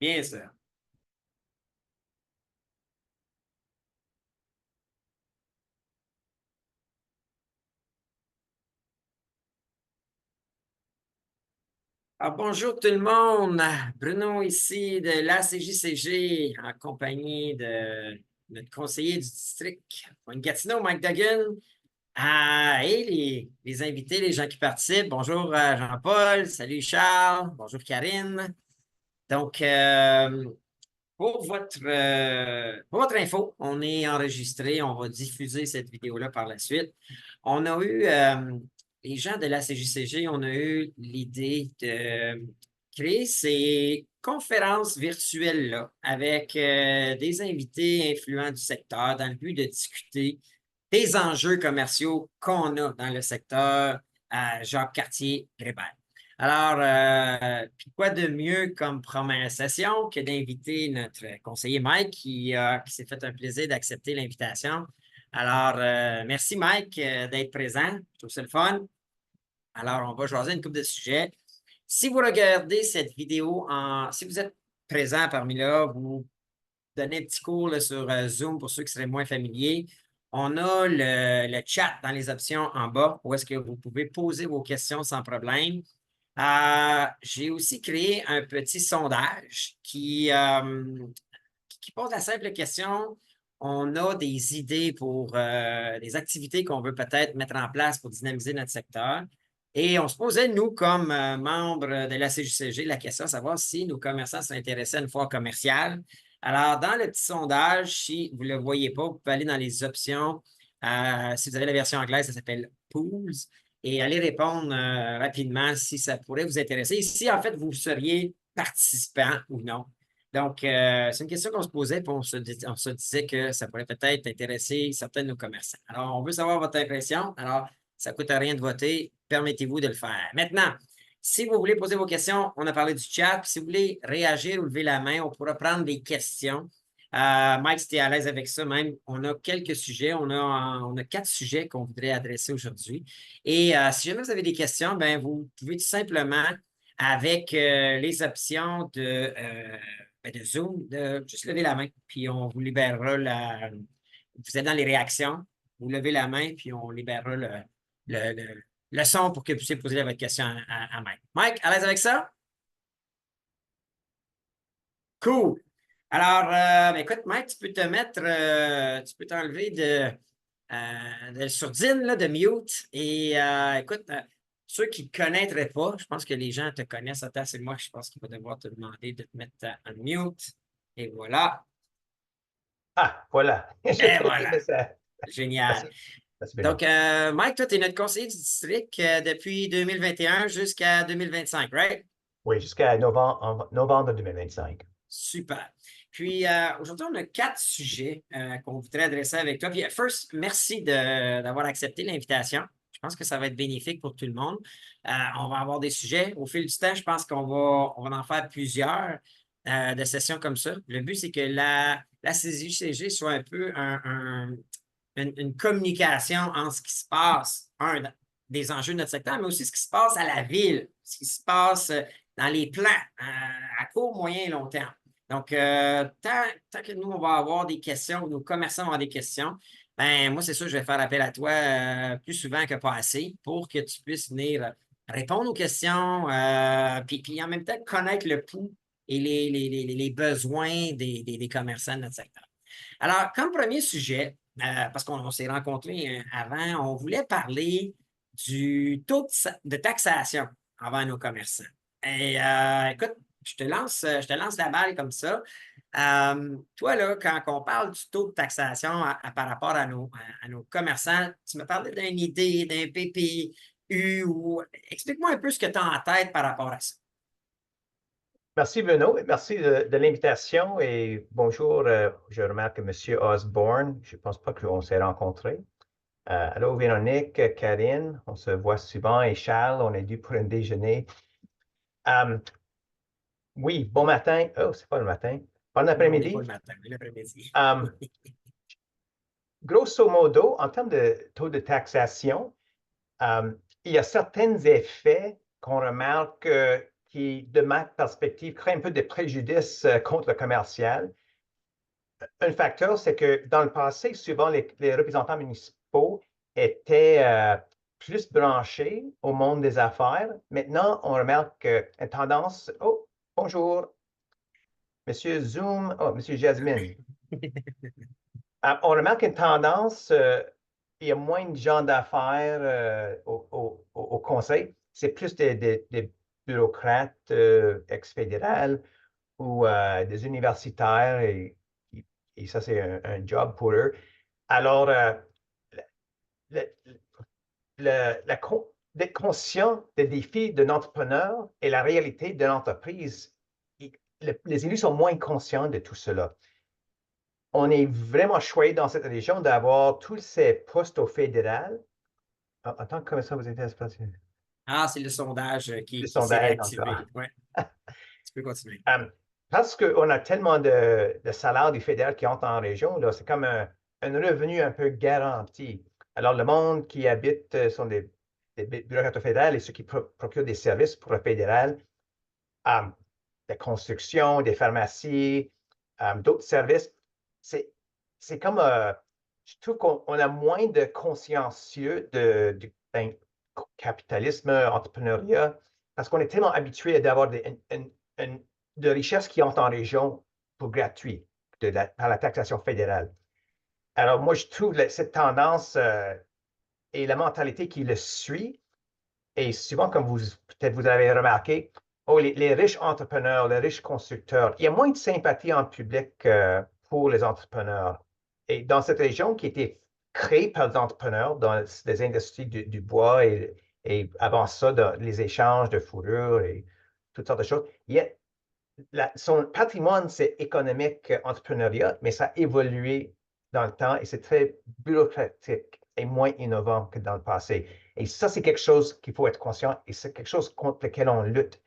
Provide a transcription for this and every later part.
Bien sûr. Bonjour tout le monde. Bruno ici de l'ACJCG en compagnie de notre conseiller du district, Pointe-Gatineau, Mike Duggan. Et les invités, les gens qui participent. Bonjour Jean-Paul, salut Charles, bonjour Karine. Donc, pour votre info, on est enregistré, on va diffuser cette vidéo-là par la suite. On a eu, les gens de la CJCG, on a eu l'idée de créer ces conférences virtuelles-là avec des invités influents du secteur dans le but de discuter des enjeux commerciaux qu'on a dans le secteur à Jacques-Cartier-Grébert. Alors, puis quoi de mieux comme première session que d'inviter notre conseiller Mike qui s'est fait un plaisir d'accepter l'invitation. Alors, merci Mike d'être présent. Je trouve ça le fun. Alors, on va jaser une couple de sujets. Si vous regardez cette vidéo, si vous êtes présent parmi là, vous donnez un petit cours là, sur Zoom pour ceux qui seraient moins familiers. On a le chat dans les options en bas où est-ce que vous pouvez poser vos questions sans problème. J'ai aussi créé un petit sondage qui pose la simple question. On a des idées pour des activités qu'on veut peut-être mettre en place pour dynamiser notre secteur. Et on se posait, nous, comme membres de la CJCG, la question de savoir si nos commerçants sont intéressés à une foire commerciale. Alors, dans le petit sondage, si vous ne le voyez pas, vous pouvez aller dans les options. Si vous avez la version anglaise, ça s'appelle Pools et allez répondre rapidement si ça pourrait vous intéresser. Et si, en fait, vous seriez participant ou non. Donc, c'est une question qu'on se posait, puis on se disait que ça pourrait peut-être intéresser certains de nos commerçants. Alors, on veut savoir votre impression. Alors, ça ne coûte rien de voter. Permettez-vous de le faire. Maintenant, si vous voulez poser vos questions, on a parlé du chat. Puis si vous voulez réagir ou lever la main, on pourra prendre des questions. Mike, si tu es à l'aise avec ça, même, on a quelques sujets. On a 4 sujets qu'on voudrait adresser aujourd'hui. Et si jamais vous avez des questions, ben, vous pouvez tout simplement, avec les options de Zoom, de juste lever la main, puis on vous libérera Vous êtes dans les réactions, vous levez la main, puis on libérera le son pour que vous puissiez poser votre question à Mike. Mike, à l'aise avec ça? Cool. Alors, ben, écoute, Mike, tu peux te mettre, tu peux t'enlever de sourdine, là, de mute. Et écoute, ceux qui ne te connaîtraient pas, je pense que les gens te connaissent autant c'est moi, je pense qu'il va devoir te demander de te mettre en mute. Et voilà. Ah, voilà. J'ai Et trouvé voilà. ça. Génial. Merci. Merci, Benoît. Donc, Mike, toi, tu es notre conseiller du district depuis 2021 jusqu'à 2025, right? Oui, jusqu'à novembre 2025. Super. Puis aujourd'hui, on a 4 sujets qu'on voudrait adresser avec toi. Puis, first, merci d'avoir accepté l'invitation. Je pense que ça va être bénéfique pour tout le monde. On va avoir des sujets. Au fil du temps, je pense qu'on va en faire plusieurs de sessions comme ça. Le but, c'est que la CJCG soit un peu une communication en ce qui se passe, des enjeux de notre secteur, mais aussi ce qui se passe à la ville, ce qui se passe dans les plans à court, moyen et long terme. Donc, tant que nous, on va avoir des questions, nos commerçants vont avoir des questions, ben moi, c'est sûr, je vais faire appel à toi plus souvent que pas assez pour que tu puisses venir répondre aux questions, puis en même temps connaître le pouls et les besoins des commerçants de notre secteur. Alors, comme premier sujet, parce qu'on s'est rencontrés avant, on voulait parler du taux de taxation envers nos commerçants. Et écoute, je te lance la balle comme ça. Toi, là, quand on parle du taux de taxation par rapport à nos commerçants, tu me parlais d'une idée, d'un PPU ou explique-moi un peu ce que tu as en tête par rapport à ça. Merci, Benoît. Merci de l'invitation et bonjour. Je remarque M. Osborne. Je ne pense pas qu'on s'est rencontrés. Allô, Véronique, Karine, on se voit souvent et Charles, on est dû pour un déjeuner. Oui, bon matin. Oh, c'est pas le matin. Bon Non, on n'est pas après-midi. le matin, mais l'après-midi. Grosso modo, en termes de taux de taxation, il y a certains effets qu'on remarque qui, de ma perspective, crée un peu de préjudice contre le commercial. Un facteur, c'est que dans le passé, souvent, les représentants municipaux étaient plus branchés au monde des affaires. Maintenant, on remarque une tendance. Oh, bonjour, Monsieur Zoom. Oh, Monsieur Jasmine. On remarque une tendance. Il y a moins de gens d'affaires au conseil. C'est plus des bureaucrates ex-fédérales ou des universitaires et ça, c'est un job pour eux. Alors, le- d'être conscient des défis d'un entrepreneur et la réalité de l'entreprise, les élus sont moins conscients de tout cela. On est vraiment choyé dans cette région d'avoir tous ces postes au fédéral. Ah, attends, comment ça vous êtes passé? Ah, c'est le sondage Le qui s'est sondage encore. réactivé. Ouais, tu peux continuer. Parce qu'on a tellement de salaires du fédéral qui entrent en région, là, c'est comme un revenu un peu garanti. Alors, le monde qui habite sont des bureaucrates fédéraux et ceux qui procurent des services pour le fédéral, euh, des constructions, des pharmacies, d'autres services. C'est, c'est comme, je trouve qu'on a moins de consciencieux du capitalisme, entrepreneuriat, parce qu'on est tellement habitué d'avoir de richesses qui entrent en région pour gratuit par la taxation fédérale. Alors, moi, je trouve cette tendance et la mentalité qui le suit, et souvent, comme peut-être vous avez remarqué, oh, les riches entrepreneurs, les riches constructeurs, il y a moins de sympathie en public pour les entrepreneurs. Et dans cette région qui était créée par les entrepreneurs dans les industries du bois et avant ça, dans les échanges de fourrure et toutes sortes de choses, son patrimoine, c'est économique, entrepreneuriat, mais ça a évolué dans le temps et c'est très bureaucratique et moins innovant que dans le passé. Et ça, c'est quelque chose qu'il faut être conscient et c'est quelque chose contre lequel on lutte.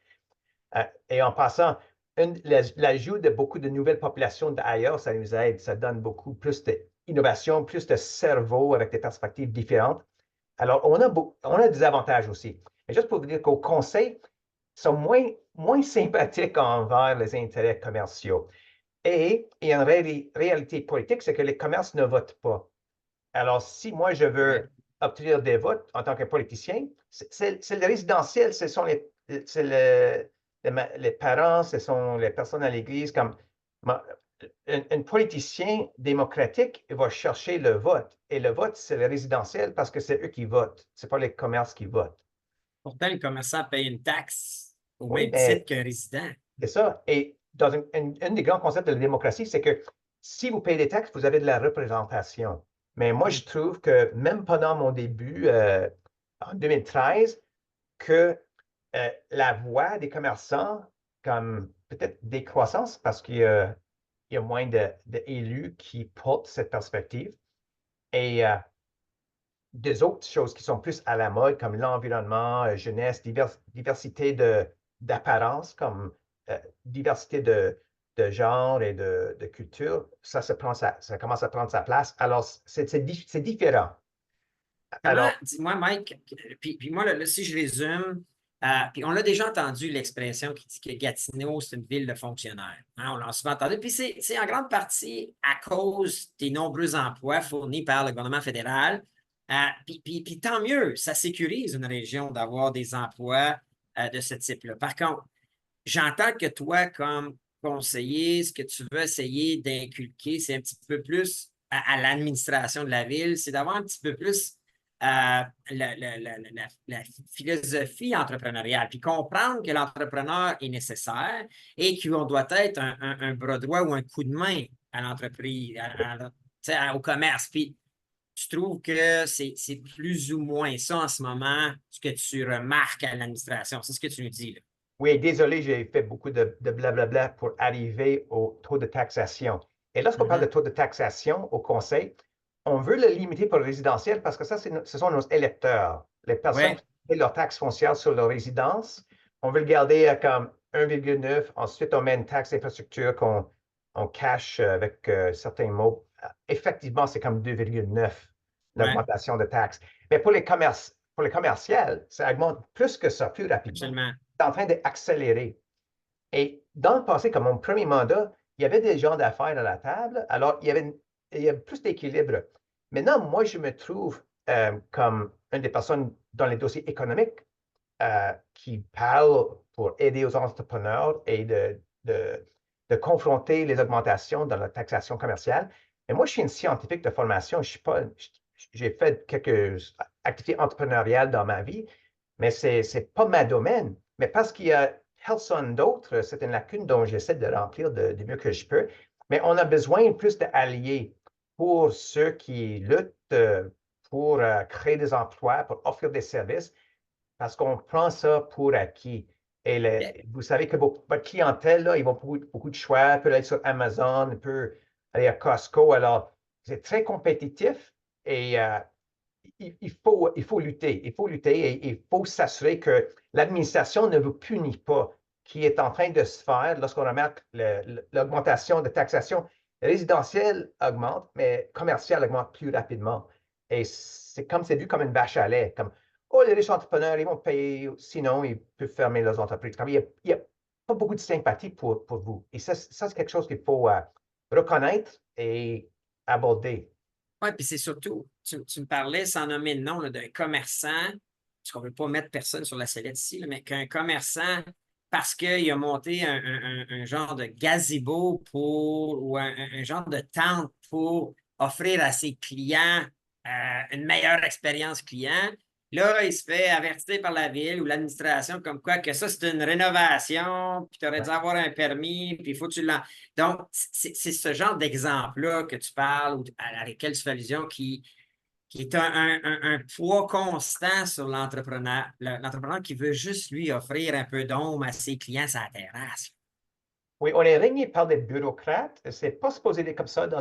Et en passant, l'ajout de beaucoup de nouvelles populations d'ailleurs, ça nous aide, ça donne beaucoup plus d'innovation, plus de cerveau avec des perspectives différentes. Alors, on a des avantages aussi. Mais juste pour vous dire qu'au conseil, sont moins sympathiques envers les intérêts commerciaux. Et il y a une réalité politique, c'est que les commerces ne votent pas. Alors, si moi, je Ouais. veux obtenir des votes en tant que politicien, c'est le résidentiel, ce sont les parents, ce sont les personnes à l'église. Un politicien démocratique va chercher le vote. Et le vote, c'est le résidentiel parce que c'est eux qui votent. Ce n'est pas les commerces qui votent. Pourtant, le commerçant paye une taxe au Oui, même titre mais qu'un résident. c'est ça. Et dans un des grands concepts de la démocratie, c'est que si vous payez des taxes, vous avez de la représentation. Mais moi, je trouve que même pendant mon début, en 2013, que la voix des commerçants, comme peut-être décroissance, parce qu'il y a moins d'élus qui portent cette perspective, et des autres choses qui sont plus à la mode, comme l'environnement, jeunesse, diversité d'apparence, comme diversité de genre et de culture, ça commence à prendre sa place. Alors, c'est différent. Comment, Alors, dis-moi, Mike, puis moi, là, si je résume, puis on l'a déjà entendu l'expression qui dit que Gatineau, c'est une ville de fonctionnaires. Hein, on l'a souvent entendu. Puis c'est en grande partie à cause des nombreux emplois fournis par le gouvernement fédéral. Puis tant mieux, ça sécurise une région d'avoir des emplois de ce type-là. Par contre, j'entends que toi, comme conseiller, ce que tu veux essayer d'inculquer, c'est un petit peu plus à l'administration de la ville, c'est d'avoir un petit peu plus la philosophie entrepreneuriale, puis comprendre que l'entrepreneur est nécessaire et qu'on doit être un bras droit ou un coup de main à l'entreprise, au commerce. Puis tu trouves que c'est plus ou moins ça en ce moment, ce que tu remarques à l'administration. C'est ce que tu nous dis, là. oui, désolé, j'ai fait beaucoup de blablabla pour arriver au taux de taxation. Et lorsqu'on parle de Mhm. taux de taxation au Conseil, on veut le limiter pour le résidentiel parce que ça, ce sont nos électeurs, les personnes Ouais. qui paient leur taxe foncière sur leur résidence. On veut le garder à comme 1,9. Ensuite, on met une taxe d'infrastructure qu'on cache avec certains mots. Effectivement, c'est comme 2,9, Ouais, l'augmentation de taxes. Mais pour les commerciales, ça augmente plus que ça, plus rapidement. absolument. en train d'accélérer. Et dans le passé, comme mon premier mandat, il y avait des gens d'affaires à la table, alors il y avait plus d'équilibre. Maintenant, moi, je me trouve comme une des personnes dans les dossiers économiques qui parle pour aider aux entrepreneurs et de confronter les augmentations dans la taxation commerciale. Mais moi, je suis une scientifique de formation. Je suis pas, j'ai fait quelques activités entrepreneuriales dans ma vie, mais ce n'est pas ma domaine. Mais parce qu'il y a personne d'autre, c'est une lacune dont j'essaie de remplir du mieux que je peux. Mais on a besoin plus d'alliés pour ceux qui luttent pour créer des emplois, pour offrir des services, parce qu'on prend ça pour acquis. Et OK. vous savez que votre clientèle, là, ils vont beaucoup de choix, peut aller sur Amazon, peut aller à Costco. Alors, c'est très compétitif et il faut lutter. Il faut lutter et il faut s'assurer que l'administration ne vous punit pas, qui est en train de se faire lorsqu'on remarque l'augmentation de taxation résidentielle augmente, mais commerciale augmente plus rapidement. Et c'est comme c'est vu comme une vache à lait, comme oh, les riches entrepreneurs, ils vont payer, sinon ils peuvent fermer leurs entreprises. Comme, il n'y a, pas beaucoup de sympathie pour vous. Et ça c'est quelque chose qu'il faut reconnaître et aborder. Oui, puis c'est surtout, tu me parlais sans nommer le nom là, d'un commerçant, parce qu'on ne veut pas mettre personne sur la sellette ici, là, mais qu'un commerçant, parce qu'il a monté un genre de gazebo ou un genre de tente pour offrir à ses clients une meilleure expérience client, là, il se fait avertir par la ville ou l'administration comme quoi que ça, c'est une rénovation, puis tu aurais dû avoir un permis, puis il faut que tu l'en... Donc, c'est ce genre d'exemple-là que tu parles ou à laquelle tu fais allusion qui est un poids constant sur l'entrepreneur. L'entrepreneur qui veut juste lui offrir un peu d'ombre à ses clients sur la terrasse. Oui, on est régné par des bureaucrates. C'est pas supposé être comme ça dans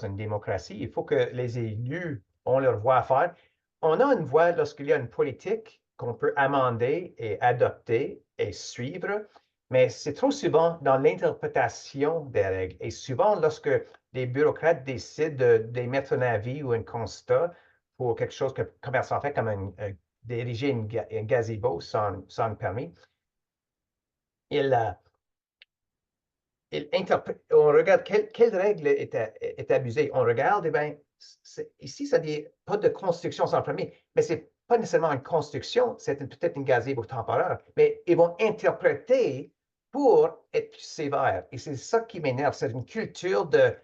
une démocratie. Il faut que les élus ont leur voix à faire. On a une voix lorsqu'il y a une politique qu'on peut amender et adopter et suivre, mais c'est trop souvent dans l'interprétation des règles. Et souvent, lorsque les bureaucrates décident de mettre un avis ou un constat pour quelque chose que le commerçant fait, comme d'ériger un gazebo sans permis, ils, on regarde quelle règle est abusée. On regarde, eh bien, ici, ça dit pas de construction sans permis, mais c'est pas nécessairement une construction, c'est peut-être une gazebo temporaire, mais ils vont interpréter pour être plus sévères. Et c'est ça qui m'énerve, c'est une culture de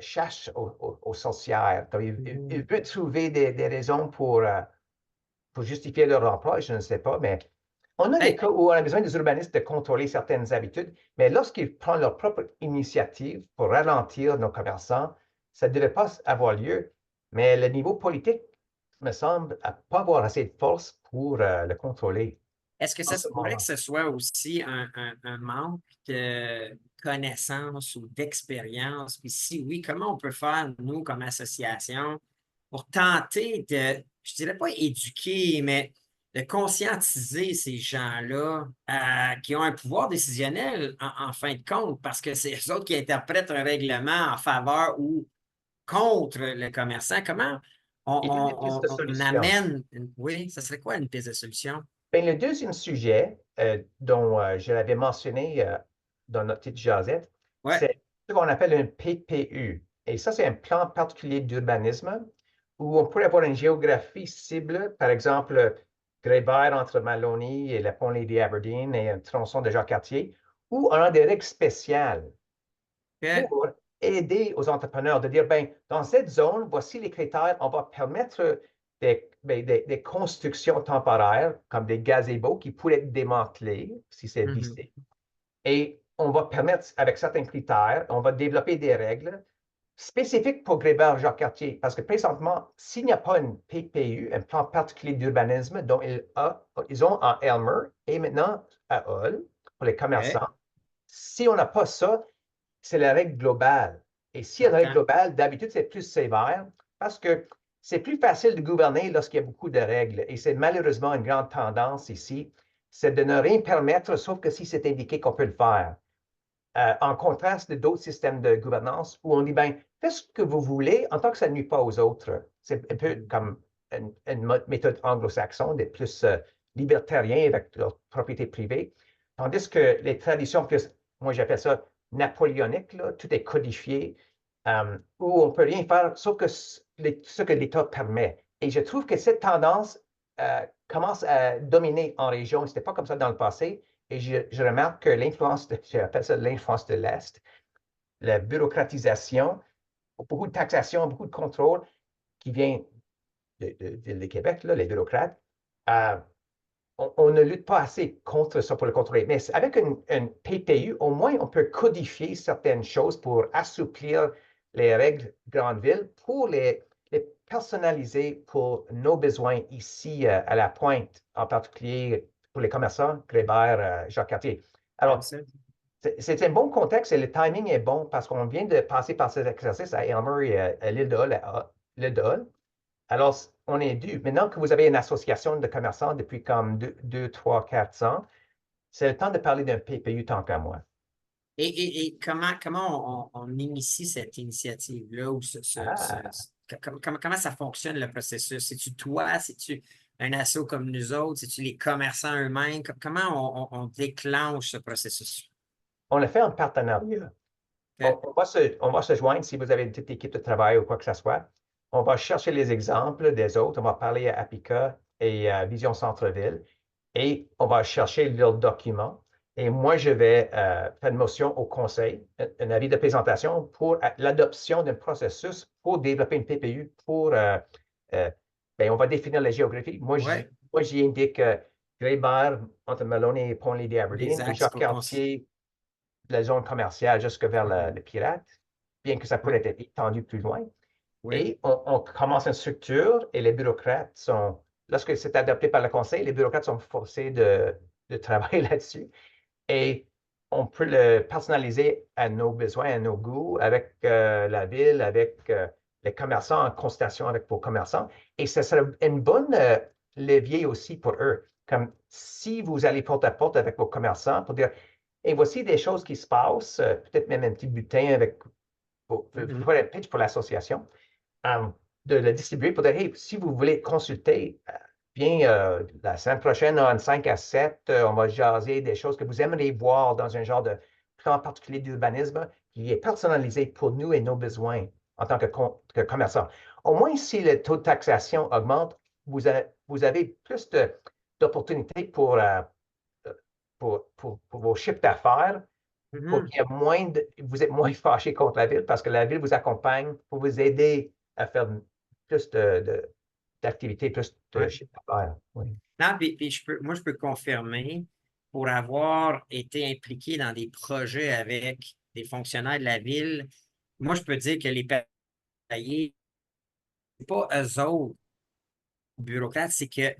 chasse aux sorcières. Ils veulent trouver des raisons pour justifier leur emploi, je ne sais pas, mais on a des Ben, cas où on a besoin des urbanistes de contrôler certaines habitudes, mais lorsqu'ils prennent leur propre initiative pour ralentir nos commerçants, ça ne devrait pas avoir lieu. Mais le niveau politique me semble pas avoir assez de force pour le contrôler est-ce que en ça se ce pourrait que moment. ce soit aussi un manque de connaissances ou d'expérience? Puis si oui, comment on peut faire, nous, comme association, pour tenter de, je dirais pas éduquer, mais de conscientiser ces gens-là qui ont un pouvoir décisionnel en fin de compte, parce que c'est eux autres qui interprètent un règlement en faveur ou contre le commerçant. Comment Il y a des pistes de on solution. amène, oui, ça serait quoi une piste de solution? Bien, le deuxième sujet dont je l'avais mentionné dans notre petite jasette, Ouais, c'est ce qu'on appelle un PPU. Et ça, c'est un plan particulier d'urbanisme où on pourrait avoir une géographie cible, par exemple, Grébert entre Maloney et la Pont-Lady Aberdeen et un tronçon de Jacques-Cartier, où on a des règles spéciales que, pour aider aux entrepreneurs de dire, ben, dans cette zone, voici les critères, on va permettre des constructions temporaires comme des gazebos qui pourraient être démantelés si c'est mhm. vissé. Et on va permettre, avec certains critères, on va développer des règles spécifiques pour Grébert-Jacques-Cartier. Parce que présentement, s'il n'y a pas une PPU, un plan particulier d'urbanisme dont ils ont en Elmer et maintenant à Hull pour les OK, commerçants, si on n'a pas ça, c'est la règle globale. Et s'il y a une règle j'entends. globale, d'habitude, c'est plus sévère parce que c'est plus facile de gouverner lorsqu'il y a beaucoup de règles. Et c'est malheureusement une grande tendance ici, c'est de ne rien permettre, sauf que si c'est indiqué qu'on peut le faire. En contraste d'autres systèmes de gouvernance où on dit, ben, faites ce que vous voulez en tant que ça ne nuit pas aux autres. C'est un peu comme une méthode anglo-saxonne d'être plus libertariens avec leur propriété privée, tandis que les traditions plus, moi j'appelle ça napoléoniques, là, tout est codifié, où on ne peut rien faire sauf que ce que l'État permet. Et je trouve que cette tendance commence à dominer en région. Ce n'était pas comme ça dans le passé. Et je remarque que j'appelle ça l'influence de l'Est, la bureaucratisation, beaucoup de taxation, beaucoup de contrôle qui vient de Québec, là, les bureaucrates. Euh, on ne lutte pas assez contre ça pour le contrôler. Mais avec une PPU, au moins, on peut codifier certaines choses pour assouplir les règles grande ville pour les personnaliser pour nos besoins ici à la Pointe, en particulier pour les commerçants, Grébert, Jacques-Cartier. J'aime Alors, ça. c'est un bon contexte et le timing est bon parce qu'on vient de passer par cet exercice à Aylmer et à l'île de Hull, l'île de Hull. Alors, on est dû. Maintenant que vous avez une association de commerçants depuis comme 3, 4 ans, c'est le temps de parler d'un PPU tant qu'à moi. Et comment on initie cette initiative-là ou Ah, comment ça fonctionne le processus? C'est-tu toi? C'est-tu un asso comme nous autres? C'est-tu les commerçants eux-mêmes? Comment on déclenche ce processus? on le fait en partenariat. OK. On va se joindre si vous avez une petite équipe de travail ou quoi que ce soit. On va chercher les exemples des autres. On va parler à Apica et à Vision Centre-Ville et on va chercher leurs documents. Et moi, je vais faire une motion au conseil, un avis de présentation pour l'adoption d'un processus pour développer une PPU pour, ben, on va définir la géographie. Ouais, Moi, j'y indique Grébert, entre Maloney et les Pont-Lady-Aberdeen, et axes Jacques pour Cartier, la zone commerciale jusque vers Mhm. le Pirate, bien que ça pourrait Ouais, être étendu plus loin. ouais. Et on commence une structure et les bureaucrates sont, lorsque c'est adopté par le conseil, les bureaucrates sont forcés de travailler là-dessus. Et on peut le personnaliser à nos besoins, à nos goûts, avec la ville, avec les commerçants, en consultation avec vos commerçants. Et ce serait une bonne levier aussi pour eux. Comme si vous allez porte à porte avec vos commerçants pour dire, et voici des choses qui se passent, peut-être même un petit bulletin avec Mhm. pour un pitch pour l'association, euh, de le distribuer pour dire, hey, si vous voulez consulter, bien, la semaine prochaine, en 5 à 7, on va jaser des choses que vous aimeriez voir dans un genre de plan particulier d'urbanisme qui est personnalisé pour nous et nos besoins en tant que commerçants. Au moins, si le taux de taxation augmente, vous avez plus d'opportunités pour vos chiffres d'affaires, pour Mhm. qu'il y ait vous êtes moins fâché contre la ville parce que la ville vous accompagne pour vous aider à faire plus d'activités, plus de Ouais. chiffre d'affaires. Oui. Non, puis moi, je peux confirmer, pour avoir été impliqué dans des projets avec des fonctionnaires de la ville, moi, je peux dire que les payés, c'est pas eux autres, bureaucrates, c'est que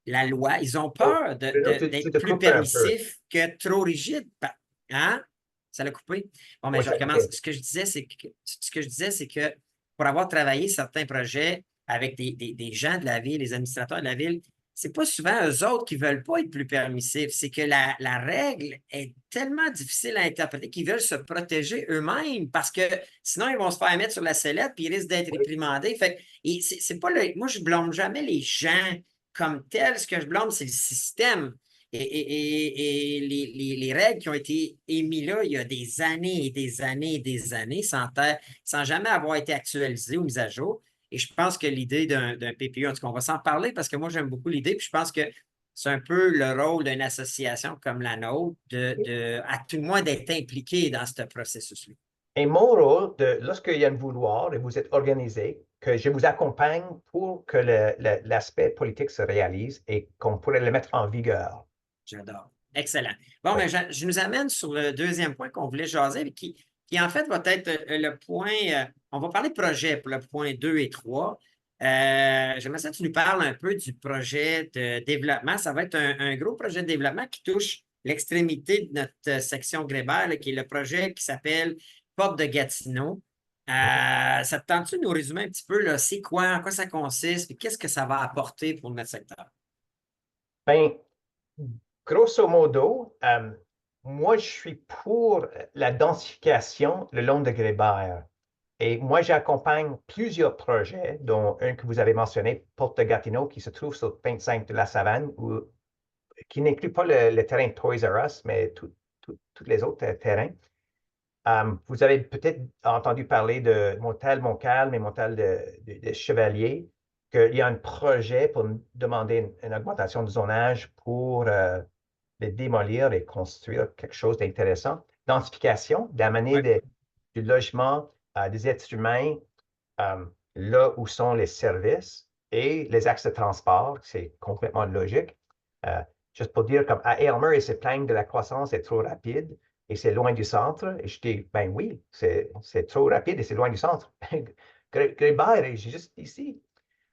la loi, ils ont Oh, peur Bruno, tu d'être te plus coupes un peu. permissifs que trop rigides. Hein? Ça l'a coupé? Bon, mais Oui, je ça, recommence. OK. Ce que je disais, c'est que pour avoir travaillé certains projets avec des gens de la ville, les administrateurs de la ville, c'est pas souvent eux autres qui veulent pas être plus permissifs. C'est que la règle est tellement difficile à interpréter qu'ils veulent se protéger eux-mêmes parce que sinon, ils vont se faire mettre sur la sellette puis ils risquent d'être Oui, réprimandés. Fait que, et c'est pas moi, je blâme jamais les gens comme tels. Ce que je blâme, c'est le système. Et les règles qui ont été émises là il y a des années et des années et des années sans jamais avoir été actualisées ou mises à jour. Et je pense que l'idée d'un PPU, en tout cas, on va s'en parler parce que moi, j'aime beaucoup l'idée. Puis je pense que c'est un peu le rôle d'une association comme la nôtre, oui. à tout le moins d'être impliqué dans ce processus-là. Et mon rôle, lorsqu'il y a un vouloir et vous êtes organisé, que je vous accompagne pour que l'aspect politique se réalise et qu'on pourrait le mettre en vigueur. J'adore. Excellent. Bon, Oui. mais je nous amène sur le deuxième point qu'on voulait jaser, qui en fait va être le point. On va parler projet pour le point 2 et 3. J'aimerais ça que tu nous parles un peu du projet de développement. Ça va être un gros projet de développement qui touche l'extrémité de notre section Grébert, là, qui est le projet qui s'appelle Porte de Gatineau. Ça te tente-tu de nous résumer un petit peu, là, c'est quoi, en quoi ça consiste, et qu'est-ce que ça va apporter pour notre secteur? Ben, grosso modo, moi, je suis pour la densification le long de Grébert. Et moi, j'accompagne plusieurs projets, dont un que vous avez mentionné, Porte de Gatineau, qui se trouve sur le 25 de la Savane, qui n'inclut pas le terrain Toys R Us, mais tous les autres terrains. Vous avez peut-être entendu parler de Motel Montcalm et Motel de Chevalier, qu'il y a un projet pour demander une augmentation de zonage pour les démolir et construire quelque chose d'intéressant. Densification, d'amener Ouais. du logement à des êtres humains là où sont les services et les axes de transport. C'est complètement logique. Euh, Juste pour dire, comme à Aylmer, ils se plaignent de la croissance est trop rapide et c'est loin du centre. Et je dis, ben oui, c'est trop rapide et c'est loin du centre. Grébert est juste ici.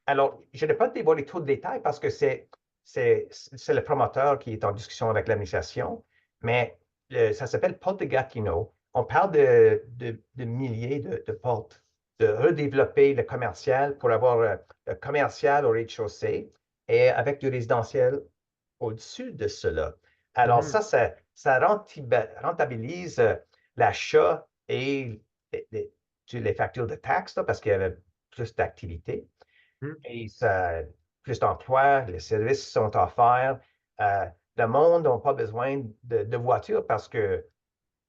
Alors, je n'ai pas dévoilé trop de détails parce que c'est le promoteur qui est en discussion avec l'administration, mais ça s'appelle Porte de Gatineau. On parle de milliers de portes, de redévelopper le commercial pour avoir le commercial au rez-de-chaussée et avec du résidentiel au-dessus de cela. Alors, Mhm. ça rentabilise l'achat et les factures de taxes là, parce qu'il y avait plus d'activités. Mhm. Et ça, plus d'emplois, les services sont offerts. Euh, le monde n'a pas besoin de voitures parce que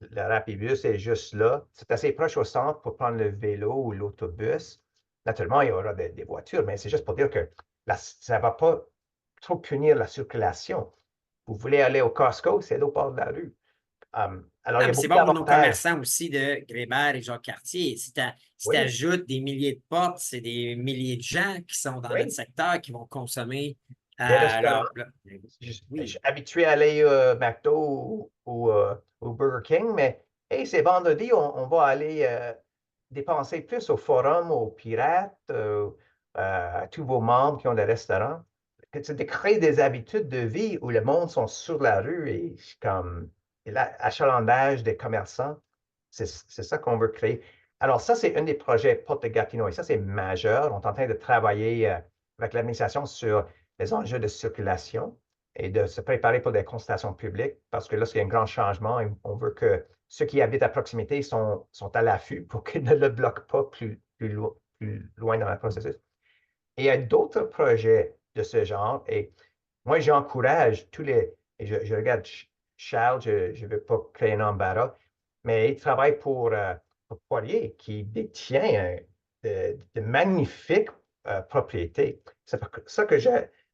le Rapibus est juste là. C'est assez proche au centre pour prendre le vélo ou l'autobus. Naturellement, il y aura des voitures, mais c'est juste pour dire que ça ne va pas trop punir la circulation. Vous voulez aller au Costco, c'est au bord de la rue. Alors, il Ah, y a mais c'est beaucoup bon pour nos d'avantages. commerçants aussi de Grébert et Jacques-Cartier. Si tu Oui, ajoutes des milliers de portes, c'est des milliers de gens qui sont dans notre oui. secteur qui vont consommer Des restaurants. Je oui. suis habitué à aller au McDo ou Burger King, mais hey, c'est vendredi, on va aller dépenser plus au Forum, aux Pirates, à tous vos membres qui ont des restaurants. C'est de créer des habitudes de vie où le monde sont sur la rue et comme l'achalandage des commerçants. C'est ça qu'on veut créer. Alors, ça, c'est un des projets Porte de Gatineau et ça, c'est majeur. On est en train de travailler avec l'administration sur les enjeux de circulation et de se préparer pour des consultations publiques parce que là, c'est un grand changement et on veut que ceux qui habitent à proximité sont à l'affût pour qu'ils ne le bloquent pas plus loin dans le processus. Et il y a d'autres projets de ce genre et moi, j'encourage tous les. Et je regarde Charles, je ne veux pas créer un embarras, mais il travaille pour Poirier, qui détient de magnifiques propriétés. C'est pour ça que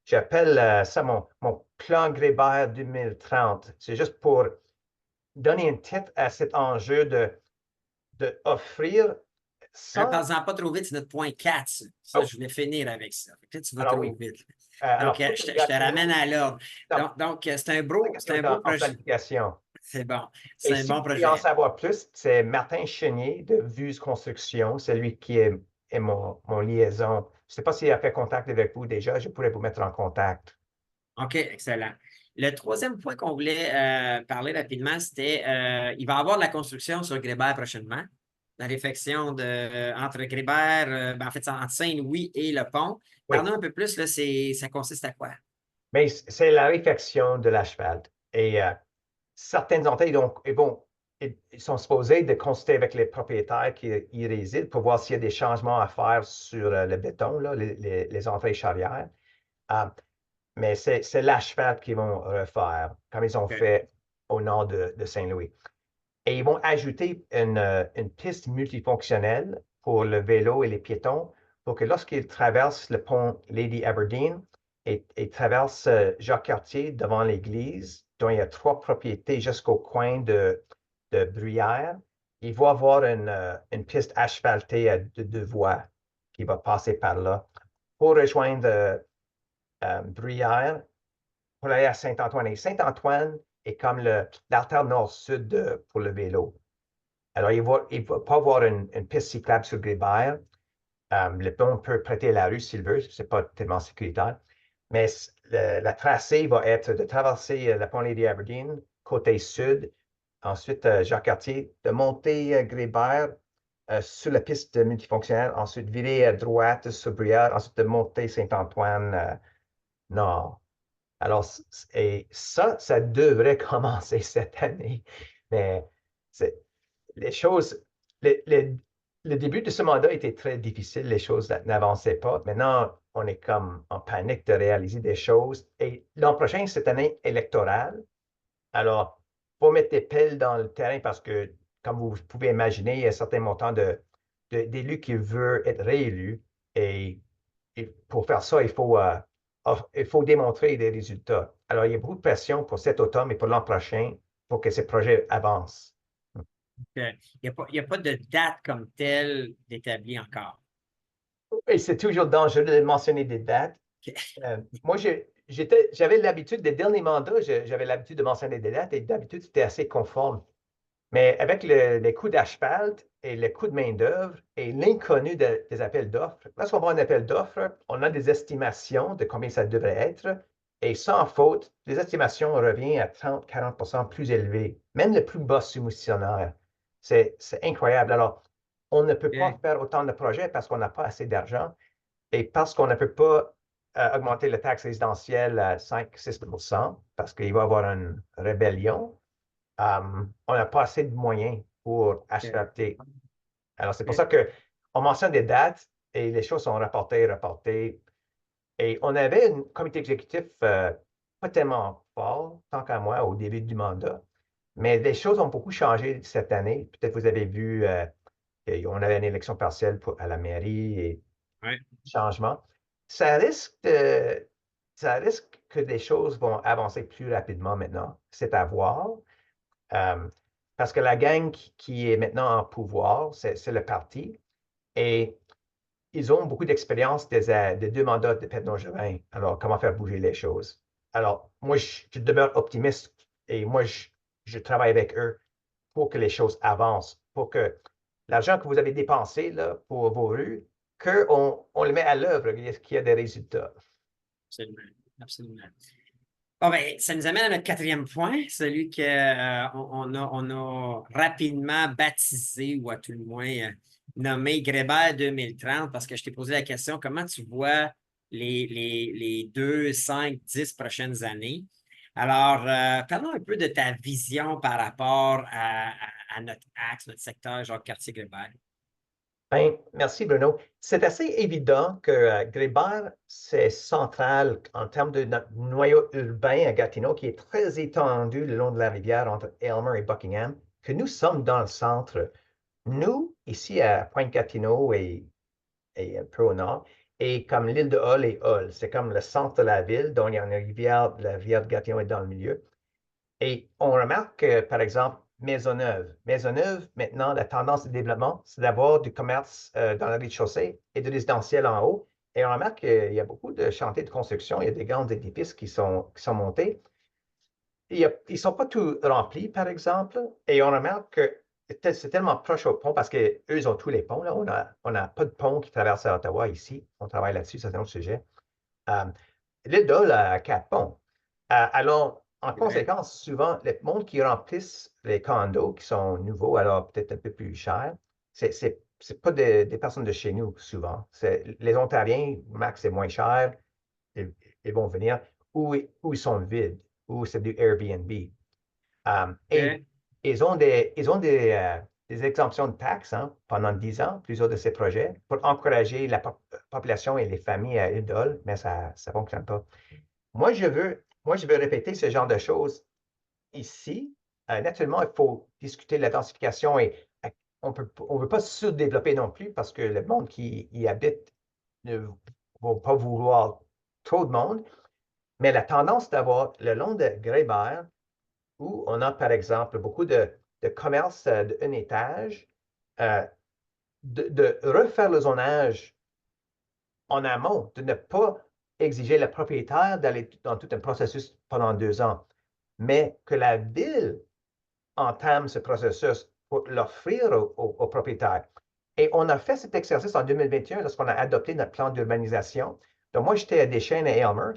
j'appelle ça mon plan Grébert 2030. C'est juste pour donner une tête à cet enjeu de offrir sans. Parle-en pas trop vite, c'est notre point 4. Ça, Oh, je voulais finir avec ça. Peut-être que tu vas alors trop oui. vite. Donc, Alors, Porte de je te ramène Gatineau, à l'ordre. dans C'est un est beau en projet. planification. C'est bon. Et C'est un si bon vous voulez en projet. savoir plus, c'est Martin Chenier de Vuse Construction, celui qui est mon liaison. Je ne sais pas s'il a fait contact avec vous déjà, je pourrais vous mettre en contact. OK, excellent. Le troisième point qu'on voulait parler rapidement, c'était il va y avoir de la construction sur Grébert prochainement. La réfection entre Grébert, en fait, c'est entre Saint-Louis et le pont. Oui, Parle-nous un peu plus, là, ça consiste à quoi? mais c'est la réfection de l'asphalte. Et certaines entités donc, ils sont supposés de consulter avec les propriétaires qui y résident pour voir s'il y a des changements à faire sur le béton, là, les entrées charrières. Euh, mais c'est l'asphalte qu'ils vont refaire, comme ils ont OK. fait au nord de Saint-Louis. Et ils vont ajouter une piste multifonctionnelle pour le vélo et les piétons pour que lorsqu'ils traversent le pont Lady Aberdeen et traversent Jacques-Cartier devant l'église, dont il y a trois propriétés jusqu'au coin de Bruyères, ils vont avoir une piste asphaltée à deux voies qui va passer par là pour rejoindre Bruyères pour aller à Saint-Antoine. Et Saint-Antoine est comme l'artère nord-sud pour le vélo. Alors, il va pas avoir une piste cyclable sur Grébert. Le pont peut prêter la rue s'il veut, ce n'est pas tellement sécuritaire. Mais la tracée va être de traverser la pont Lady Aberdeen, côté sud, ensuite Jacques-Cartier, de monter Grébert sur la piste multifonctionnelle, ensuite virer à droite sur Brière, ensuite de monter Saint-Antoine nord. Alors, et ça devrait commencer cette année. Mais c'est les choses, les Le début de ce mandat était très difficile, les choses n'avançaient pas. Maintenant, on est comme en panique de réaliser des choses. Et l'an prochain, cette année électorale, alors, il faut mettre des pelles dans le terrain parce que, comme vous pouvez imaginer, il y a un certain montant d'élus qui veulent être réélus. Et pour faire ça, il faut démontrer des résultats. Alors, il y a beaucoup de pression pour cet automne et pour l'an prochain pour que ces projets avancent. Il y a pas de date comme telle d'établie encore. Et c'est toujours dangereux de mentionner des dates. OK. Moi, j'avais l'habitude, des derniers mandats, j'avais l'habitude de mentionner des dates et d'habitude, c'était assez conforme. Mais avec les coûts d'asphalte et les coûts de main-d'œuvre et l'inconnu des appels d'offres, lorsqu'on voit un appel d'offres, on a des estimations de combien ça devrait être. Et sans faute, les estimations reviennent à 30-40 plus élevées, même le plus bas soumissionnaire. C'est incroyable. Alors, on ne peut pas OK. faire autant de projets parce qu'on n'a pas assez d'argent et parce qu'on ne peut pas augmenter la taxe résidentielle à 5-6 parce qu'il va y avoir une rébellion. On n'a pas assez de moyens pour OK. asphalter. Alors, c'est pour OK. ça qu'on mentionne des dates et les choses sont rapportées, rapportées. Et on avait un comité exécutif pas tellement fort, tant qu'à moi, au début du mandat. Mais les choses ont beaucoup changé cette année. Peut-être vous avez vu, on avait une élection partielle à la mairie et Ouais. changement. Ça risque ça risque que des choses vont avancer plus rapidement maintenant. C'est à voir. Euh, Parce que la gang qui est maintenant en pouvoir, c'est le parti. Et ils ont beaucoup d'expérience des deux mandats de Pedro Jovin. Alors, comment faire bouger les choses? Alors, moi, je demeure optimiste et moi, je travaille avec eux pour que les choses avancent, pour que l'argent que vous avez dépensé là, pour vos rues, qu'on le met à l'œuvre, qu'il y a des résultats. Absolument. Absolument. Bon, ben, ça nous amène à notre quatrième point, celui que, on a rapidement baptisé, ou à tout le moins nommé Grébert 2030, parce que je t'ai posé la question, comment tu vois les 2, 5, 10 prochaines années? Alors, parlons un peu de ta vision par rapport à notre axe, notre secteur, genre quartier Grébert. Ben, merci Bruno. C'est assez évident que Grébert, c'est central en termes de notre noyau urbain à Gatineau, qui est très étendu le long de la rivière entre Aylmer et Buckingham, que nous sommes dans le centre. Nous, ici à Pointe-Gatineau et un peu au nord, et comme l'île de Hull et Hull, c'est comme le centre de la ville, dont il y a une rivière, la rivière de Gatineau est dans le milieu. Et on remarque que, par exemple, Maisonneuve. Maisonneuve, maintenant, la tendance de développement, c'est d'avoir du commerce dans le rez-de-chaussée et du résidentiel en haut. Et on remarque qu'il y a beaucoup de chantiers de construction, il y a des grands édifices qui sont montés. Ils ne sont pas tous remplis, par exemple. Et on remarque que c'est tellement proche au pont parce qu'eux, ils ont tous les ponts. Là. On a pas de pont qui traverse à Ottawa ici. On travaille là-dessus, c'est un autre sujet. Euh, L'île d'Ol a quatre ponts. Alors, en Ouais. conséquence, souvent, les mondes qui remplissent les condos qui sont nouveaux, alors peut-être un peu plus chers, c'est pas des personnes de chez nous, souvent. C'est les Ontariens, max, c'est moins cher, ils, ils vont venir, ou ils sont vides, ou c'est du Airbnb. Et OK. ils ont des exemptions de taxes hein, pendant 10 ans, plusieurs de ces projets, pour encourager la population et les familles à Idole, mais ça ne fonctionne pas. Moi, je veux répéter ce genre de choses ici. Naturellement, il faut discuter de la densification et on ne veut pas se surdévelopper non plus parce que le monde qui y habite ne va pas vouloir trop de monde. Mais la tendance d'avoir le long de Grébert, où on a, par exemple, beaucoup de commerces d'un étage, euh, de refaire le zonage en amont, de ne pas exiger le propriétaire d'aller dans tout un processus pendant 2 ans, mais que la ville entame ce processus pour l'offrir aux propriétaires. Et on a fait cet exercice en 2021 lorsqu'on a adopté notre plan d'urbanisation. Donc, moi, j'étais à Deschênes et Aylmer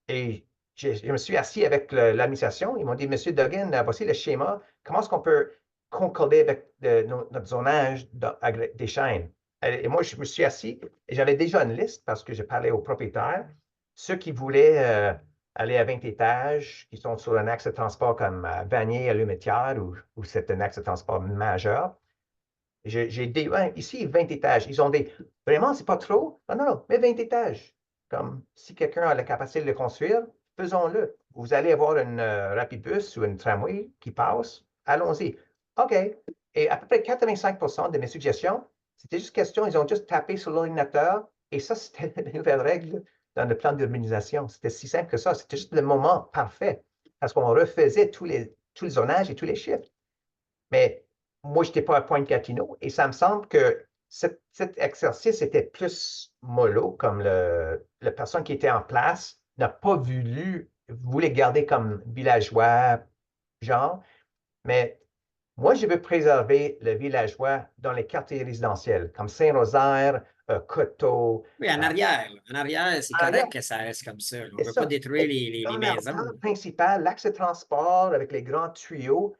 et je me suis assis avec l'administration. Ils m'ont dit, Monsieur Duggan, voici le schéma. Comment est-ce qu'on peut concorder avec notre zonage à Deschênes? Et moi, je me suis assis et j'avais déjà une liste parce que je parlais aux propriétaires, ceux qui voulaient aller à 20 étages, qui sont sur un axe de transport comme Vanier à Lumetière, où c'est un axe de transport majeur. J'ai dit, ouais, ici, 20 étages. Ils ont dit, vraiment, c'est pas trop? Non, non, non, mais 20 étages. Comme si quelqu'un a la capacité de le construire, faisons-le. Vous allez avoir une rapidbus ou une tramway qui passe, allons-y. OK. Et à peu près 85% de mes suggestions, c'était juste question, ils ont juste tapé sur l'ordinateur et ça, c'était la nouvelle règle dans le plan d'urbanisation. C'était si simple que ça. C'était juste le moment parfait parce qu'on refaisait tous les zonages et tous les chiffres. Mais moi, je n'étais pas à Pointe-Gatineau et ça me semble que cet exercice était plus mollo, comme la personne qui était en place n'a pas voulait garder comme villageois, genre, mais moi, je veux préserver le villageois dans les quartiers résidentiels, comme Saint-Rosaire, Coteau. Oui, en euh, arrière. En arrière, c'est en arrière, correct que ça reste comme ça. On c'est ne veut pas ça. détruire Et les dans leur maisons. plan principal, l'axe de transport avec les grands tuyaux,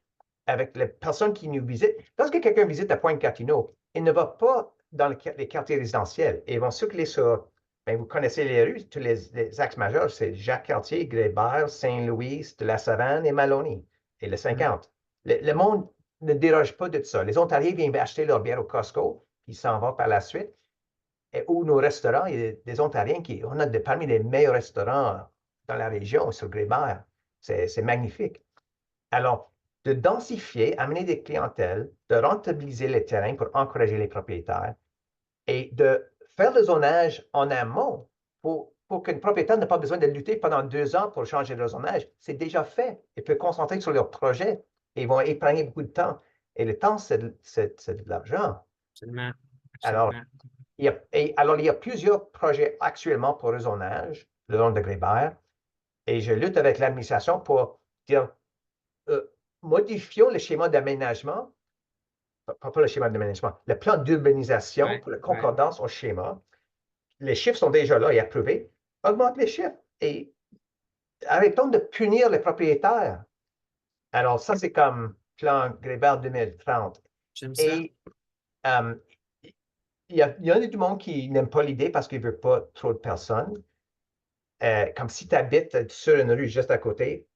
avec les personnes qui nous visitent. Lorsque quelqu'un visite à Pointe-Gatineau, il ne va pas dans les quartiers résidentiels. Ils vont circuler sur, ben, vous connaissez les rues, tous les axes majeurs, c'est Jacques-Cartier, Grébert, Saint-Louis, de la Savane et Maloney, et le Mhm. 50. Le monde ne déroge pas de ça. Les Ontariens viennent acheter leur bière au Costco, puis ils s'en vont par la suite. Ou nos restaurants, il y a des Ontariens on a parmi les meilleurs restaurants dans la région, sur Grébert. C'est magnifique. Alors, de densifier, amener des clientèles, de rentabiliser les terrains pour encourager les propriétaires et de faire le zonage en amont pour qu'un propriétaire n'ait pas besoin de lutter pendant 2 ans pour changer le zonage. C'est déjà fait. Ils peuvent concentrer sur leur projet et ils vont épargner beaucoup de temps. Et le temps, c'est de l'argent. Absolument. Alors, Absolument. il y a plusieurs projets actuellement pour le zonage le long de Grébert et je lutte avec l'administration pour dire euh, modifions le schéma d'aménagement, pas le schéma d'aménagement, le plan d'urbanisation Ouais, pour la ouais. concordance au schéma. Les chiffres sont déjà là et approuvés. Augmente les chiffres et arrêtons de punir les propriétaires. Alors, ça, c'est comme plan Grébert 2030. J'aime ça. Et euh, il y a du monde qui n'aime pas l'idée parce qu'il ne veut pas trop de personnes. Comme si tu habites sur une rue juste à côté,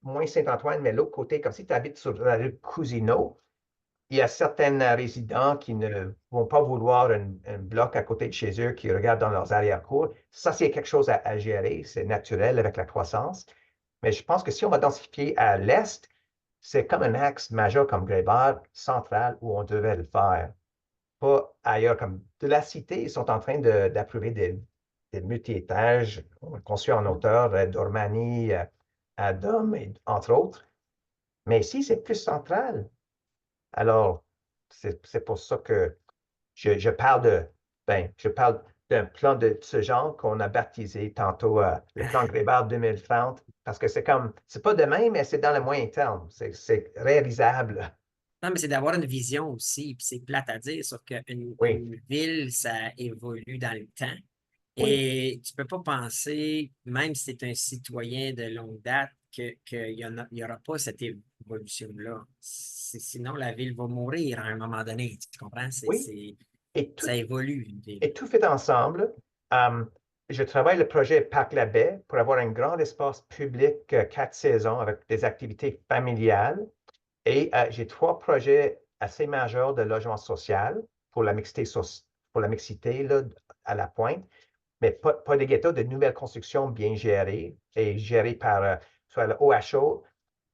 moins Saint-Antoine, mais l'autre côté, comme si tu habites sur la rue Cousineau, il y a certains résidents qui ne vont pas vouloir un bloc à côté de chez eux qui regardent dans leurs arrière-cours. Ça, c'est quelque chose à gérer. C'est naturel avec la croissance. Mais je pense que si on va densifier à l'est, c'est comme un axe majeur comme Grébert central où on devait le faire. Pas ailleurs comme de la cité, ils sont en train d'approuver des multi-étages conçus en hauteur, d'Ormani, Adam, entre autres. Mais ici, c'est plus central. Alors, c'est pour ça que je parle d'un plan de ce genre qu'on a baptisé tantôt le plan Grébert 2030, parce que c'est pas demain, mais c'est dans le moyen terme. C'est réalisable. Non, mais c'est d'avoir une vision aussi. Puis c'est plate à dire, sauf qu'Oui,une ville, ça évolue dans le temps. oui, Et tu peux pas penser, même si tu es un citoyen de longue date, qu'il y aura pas cette évolution-là. Sinon, la ville va mourir à un moment donné. Tu comprends? oui. Et tout, Ça évolue, une ville. et tout fait ensemble. euh, je travaille le projet Parc la Baie pour avoir un grand espace public 4 saisons avec des activités familiales. Et j'ai 3 projets assez majeurs de logement social pour la pour la mixité là, à la pointe, mais pas de ghetto, de nouvelles constructions bien gérées et gérées par soit le OHO,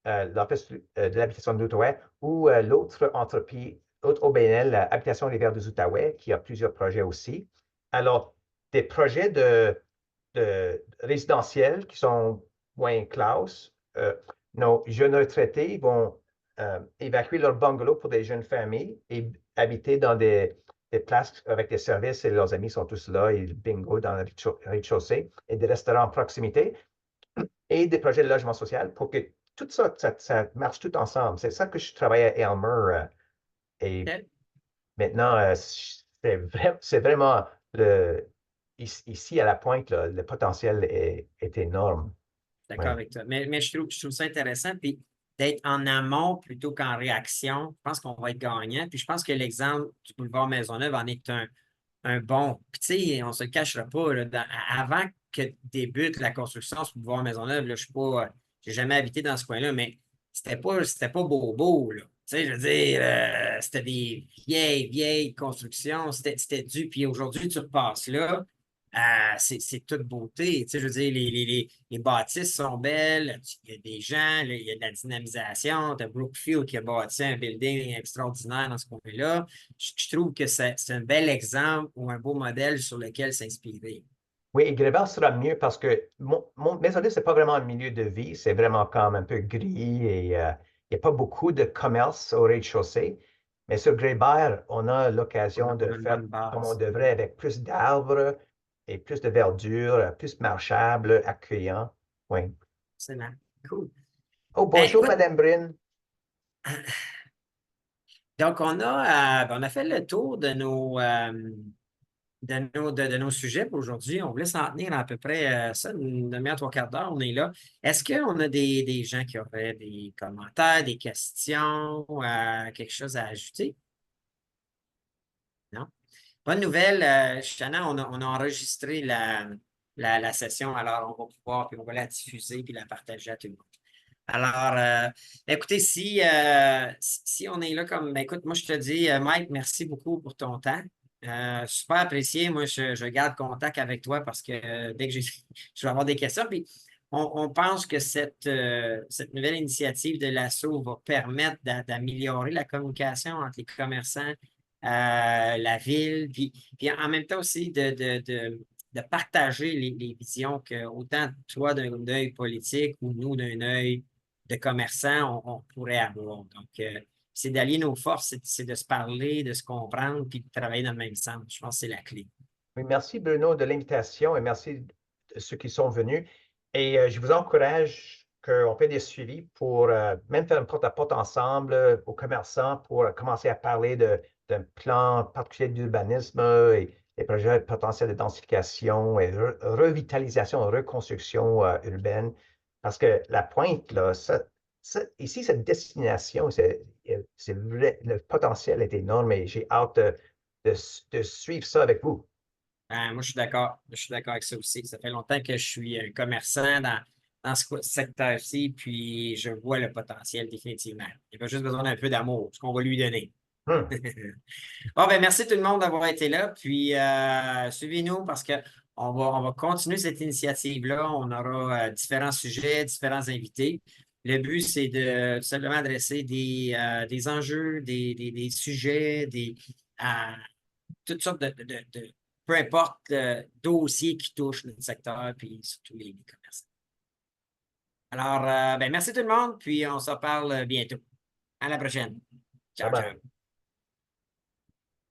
l'Office de l'habitation de l'Outaouais, ou l'autre entreprise, l'autre OBNL, Habitation Rivière des Outaouais, qui a plusieurs projets aussi. Alors, des projets de résidentiels qui sont moins classe. Nos jeunes retraités vont évacuer leur bungalow pour des jeunes familles et habiter dans des places avec des services et leurs amis sont tous là, et bingo dans le rez-de-chaussée et des restaurants à proximité et des projets de logement social pour que tout ça marche tout ensemble. C'est ça que je travaille à Elmer et OK? maintenant, c'est vraiment ici à la pointe, là, le potentiel est énorme. D'accord Oui, avec toi. Mais je trouve ça intéressant. Puis d'être en amont plutôt qu'en réaction, je pense qu'on va être gagnant. Puis je pense que l'exemple du boulevard Maisonneuve en est un bon. Puis tu sais, on ne se le cachera pas, là, avant que débute la construction sur le boulevard Maisonneuve, là, je suis pas, j'ai jamais habité dans ce coin-là, mais c'était pas beau, là. sais, je veux dire, c'était des vieilles constructions, c'était dû. Puis aujourd'hui, tu repasses là, c'est toute beauté. Tu sais, je veux dire, les bâtisses sont belles, il y a des gens, là, il y a de la dynamisation. Tu as Brookfield qui a bâti un building extraordinaire dans ce coin-là. Je trouve que c'est un bel exemple ou un beau modèle sur lequel s'inspirer. Oui, et Grébert sera mieux parce que Maisonneuve, c'est pas vraiment un milieu de vie, c'est vraiment comme un peu gris et il n'y a pas beaucoup de commerce au rez-de-chaussée. Mais sur Grébert, on a l'occasion de On a une faire bonne comme on base. devrait avec plus d'arbres et plus de verdure, plus marchable, accueillant. Oui. Excellent. Cool. Oh, Ben, bonjour, écoute, Madame Brune. donc on a fait le tour de nos sujets pour aujourd'hui. On voulait s'en tenir à peu près ça, une demi-heure, trois quarts d'heure. On est là. Est-ce qu'on a des gens qui auraient des commentaires, des questions, quelque chose à ajouter? Non? Bonne nouvelle, Shannon, on a enregistré la session, alors on va pouvoir, puis on va la diffuser puis la partager à tout le monde. Alors, écoutez, si on est là comme, ben, écoute, moi je te dis, Mike, merci beaucoup pour ton temps. Super apprécié. Moi, je garde contact avec toi parce que dès que je vais avoir des questions. Puis on pense que cette nouvelle initiative de l'ASSO va permettre d'améliorer la communication entre les commerçants, la ville, puis en même temps aussi de partager les visions que autant toi d'un œil politique ou nous d'un œil de commerçants, on pourrait avoir. Donc, c'est d'allier nos forces, c'est de se parler, de se comprendre, puis de travailler dans le même sens. Je pense que c'est la clé. Oui, merci Bruno de l'invitation et merci de ceux qui sont venus. Et je vous encourage qu'on fait des suivis pour même faire un porte-à-porte ensemble aux commerçants pour commencer à parler d'un plan particulier d'urbanisme et des projets potentiels de densification et revitalisation, reconstruction urbaine. Parce que la pointe, là, ici, cette destination, c'est vrai, le potentiel est énorme et j'ai hâte de suivre ça avec vous. Moi, je suis d'accord. Je suis d'accord avec ça aussi. Ça fait longtemps que je suis un commerçant dans ce secteur-ci, puis je vois le potentiel définitivement. Il a juste besoin d'un peu d'amour, ce qu'on va lui donner. Hmm. Bon, ben, merci tout le monde d'avoir été là. Puis suivez-nous parce que on va continuer cette initiative-là. On aura différents sujets, différents invités. Le but, c'est de tout simplement adresser des enjeux, des sujets, euh, toutes sortes peu importe le dossier qui touche notre secteur, puis surtout les commerçants. Alors, ben, merci tout le monde, puis on se reparle bientôt. À la prochaine. Bye Ciao, ciao. bye.